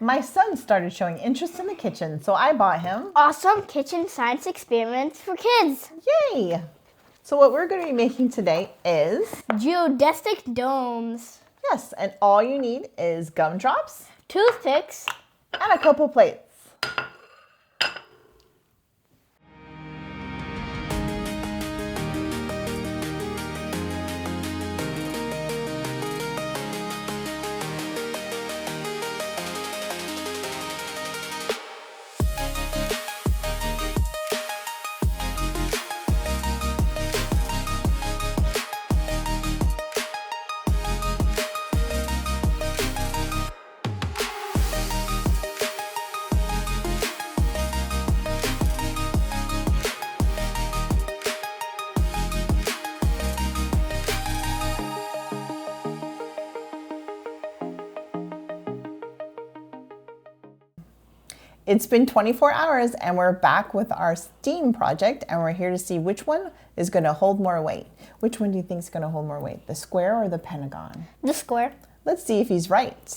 My son started showing interest in the kitchen, so I bought him awesome kitchen science experiments for kids. Yay! So what we're going to be making today is Geodesic domes. yes, and all you need is gumdrops Toothpicks. and a couple plates. It's been 24 hours and we're back with our STEAM project, and we're here to see which one is going to hold more weight. Which one do you think is going to hold more weight, the square or the pentagon? The square. Let's see if he's right.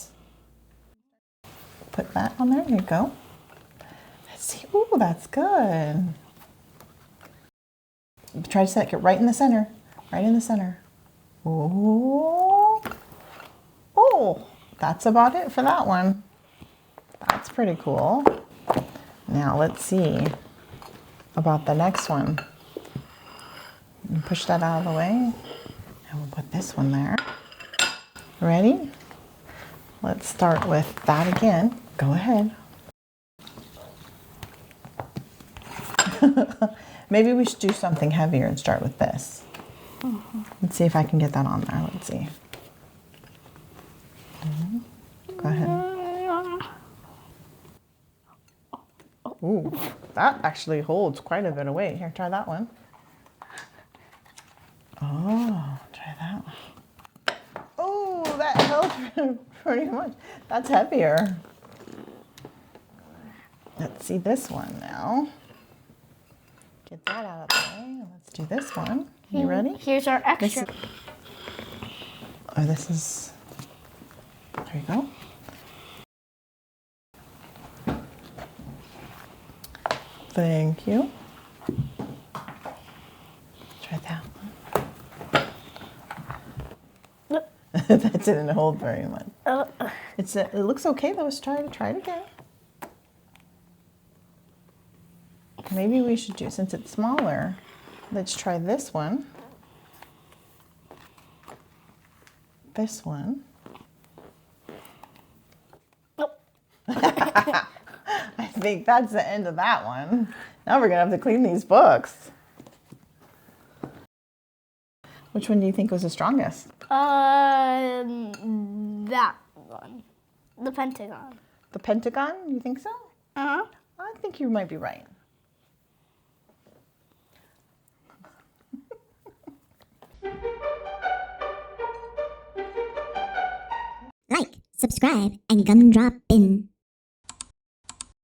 Put that on there. There you go. Let's see. Ooh, that's good. Try to set it right in the center. Right in the center. Ooh. Oh, that's about it for that one. That's pretty cool. Now let's see about the next one. Push that out of the way. And we'll put this one there. Ready? Let's start with that again. Go ahead. Maybe we should do something heavier and start with this. Let's see if I can get that on there. Let's see. Go ahead. Ooh, that actually holds quite a bit of weight. Here, try that one. Oh, try that one. Oh, that held pretty much. That's heavier. Let's see this one now. Get that out of the way. Let's do this one. You ready? Here's our extra. This is, there you go. Thank you. Try that one. That didn't hold very much. It looks okay though. Let's try it again. Maybe we should do, since it's smaller, let's try this one. This one. I think that's the end of that one. Now we're gonna have to clean these books. Which one do you think was the strongest? That one. The pentagon. The pentagon? You think so? Uh-huh. I think you might be right. Like, subscribe, and gumdrop in.